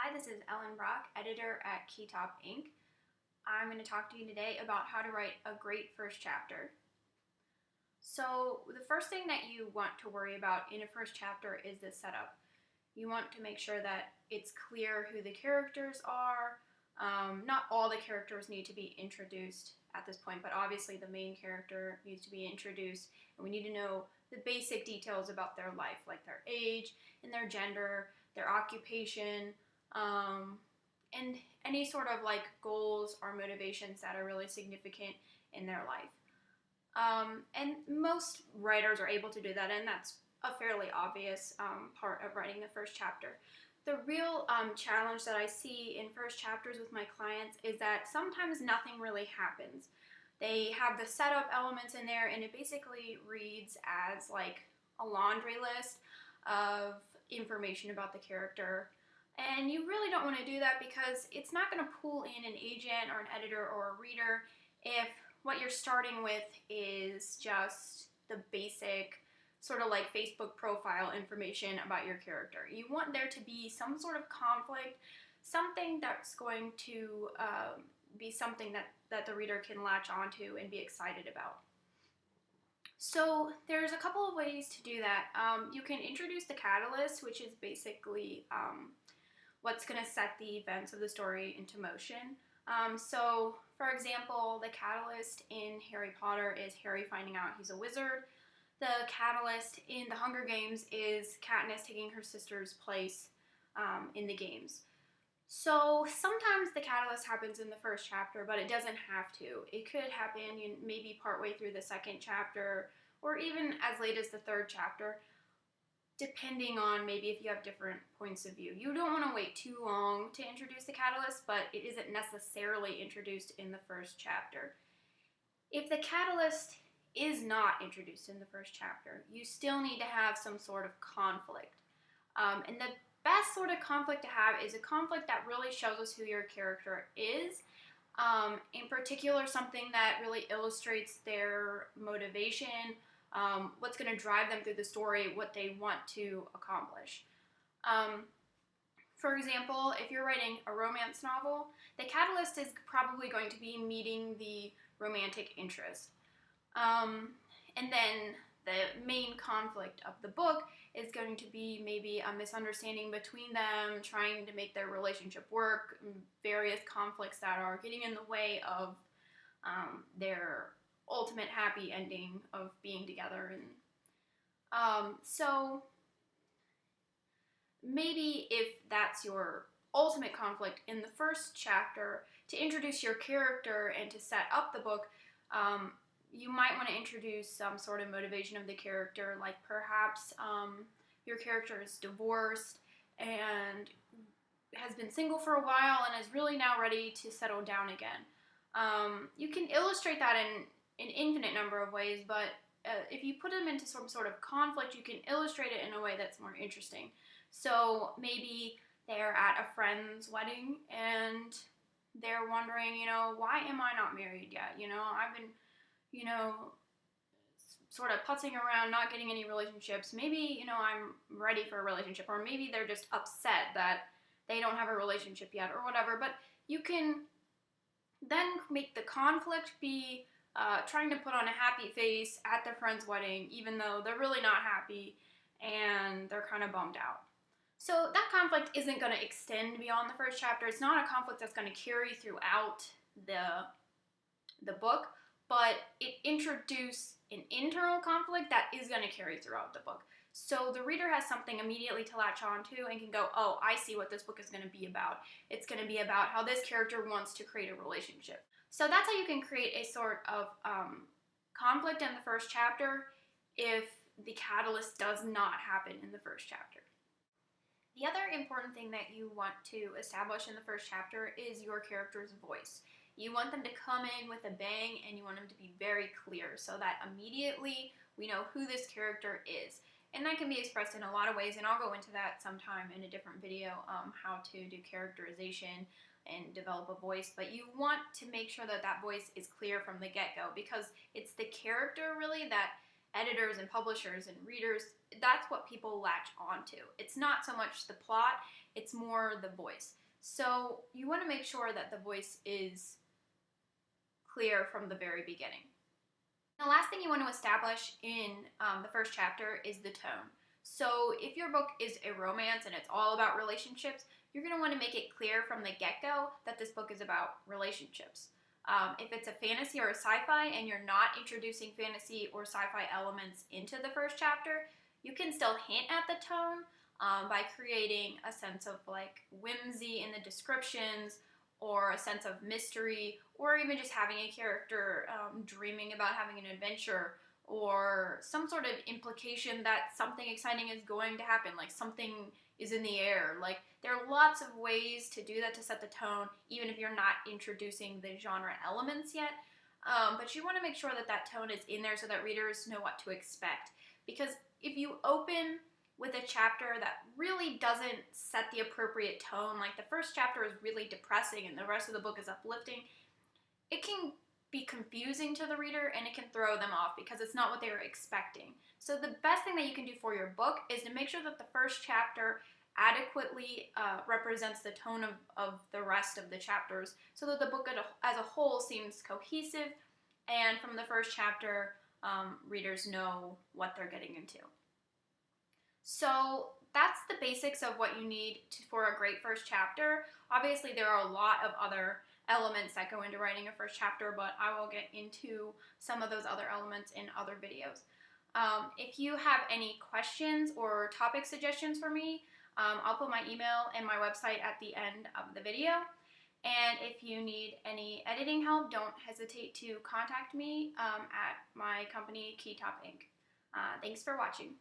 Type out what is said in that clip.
Hi, this is Ellen Brock, editor at Keytop Inc. I'm going to talk to you today about how to write a great first chapter. So the first thing that you want to worry about in a first chapter is the setup. You want to make sure that it's clear who the characters are. Not all the characters need to be introduced at this point, but obviously the main character needs to be introduced, and we need to know the basic details about their life, like their age and their gender, their occupation, and any sort of like goals or motivations that are really significant in their life. And most writers are able to do that, and that's a fairly obvious part of writing the first chapter. The real challenge that I see in first chapters with my clients is that sometimes nothing really happens. They have the setup elements in there, and it basically reads as like a laundry list of information about the character. And you really don't want to do that because it's not going to pull in an agent or an editor or a reader if what you're starting with is just the basic sort of like Facebook profile information about your character. You want there to be some sort of conflict, something that's going to be something that the reader can latch onto and be excited about. So there's a couple of ways to do that. You can introduce the catalyst, which is basically what's going to set the events of the story into motion. So, for example, the catalyst in Harry Potter is Harry finding out he's a wizard. The catalyst in The Hunger Games is Katniss taking her sister's place in the games. So sometimes the catalyst happens in the first chapter, but it doesn't have to. It could happen maybe partway through the second chapter, or even as late as the third chapter, depending on maybe if you have different points of view. You don't want to wait too long to introduce the catalyst, but it isn't necessarily introduced in the first chapter. If the catalyst is not introduced in the first chapter, you still need to have some sort of conflict. And the best sort of conflict to have is a conflict that really shows us who your character is. In particular, something that really illustrates their motivation, what's going to drive them through the story, what they want to accomplish. For example, if you're writing a romance novel, the catalyst is probably going to be meeting the romantic interest. And then the main conflict of the book is going to be maybe a misunderstanding between them, trying to make their relationship work, various conflicts that are getting in the way of their ultimate happy ending of being together. And so maybe if that's your ultimate conflict in the first chapter, to introduce your character and to set up the book, you might want to introduce some sort of motivation of the character, like perhaps your character is divorced and has been single for a while and is really now ready to settle down again. You can illustrate that in an infinite number of ways, but if you put them into some sort of conflict, you can illustrate it in a way that's more interesting. So maybe they're at a friend's wedding and they're wondering, why am I not married yet? I've been sort of putzing around, not getting any relationships. Maybe, I'm ready for a relationship, or maybe they're just upset that they don't have a relationship yet, or whatever. But you can then make the conflict be trying to put on a happy face at their friend's wedding, even though they're really not happy and they're kind of bummed out. So that conflict isn't going to extend beyond the first chapter. It's not a conflict that's going to carry throughout the book, but it introduced an internal conflict that is going to carry throughout the book. So the reader has something immediately to latch onto and can go, oh, I see what this book is going to be about. It's going to be about how this character wants to create a relationship. So that's how you can create a sort of conflict in the first chapter if the catalyst does not happen in the first chapter. The other important thing that you want to establish in the first chapter is your character's voice. You want them to come in with a bang, and you want them to be very clear so that immediately we know who this character is. And that can be expressed in a lot of ways, and I'll go into that sometime in a different video, how to do characterization and develop a voice. But you want to make sure that that voice is clear from the get-go, because it's the character really that editors and publishers and readers, that's what people latch onto. It's not so much the plot, It's more the voice. So you want to make sure that the voice is clear from the very beginning. The last thing you want to establish in the first chapter is the tone. So if your book is a romance and it's all about relationships, you're going to want to make it clear from the get-go that this book is about relationships. If it's a fantasy or a sci-fi and you're not introducing fantasy or sci-fi elements into the first chapter, you can still hint at the tone by creating a sense of like whimsy in the descriptions, or a sense of mystery, or even just having a character dreaming about having an adventure, or some sort of implication that something exciting is going to happen, like something is in the air. Like, there are lots of ways to do that to set the tone, even if you're not introducing the genre elements yet. But you want to make sure that that tone is in there so that readers know what to expect. Because if you open with a chapter that really doesn't set the appropriate tone, like the first chapter is really depressing and the rest of the book is uplifting, it can be confusing to the reader and it can throw them off because it's not what they were expecting. So the best thing that you can do for your book is to make sure that the first chapter adequately represents the tone of the rest of the chapters, so that the book as a whole seems cohesive, and from the first chapter, readers know what they're getting into. So that's the basics of what you need for a great first chapter. Obviously, there are a lot of other elements that go into writing a first chapter, but I will get into some of those other elements in other videos. If you have any questions or topic suggestions for me, I'll put my email and my website at the end of the video. And if you need any editing help, don't hesitate to contact me at my company, Keytop Inc. Thanks for watching.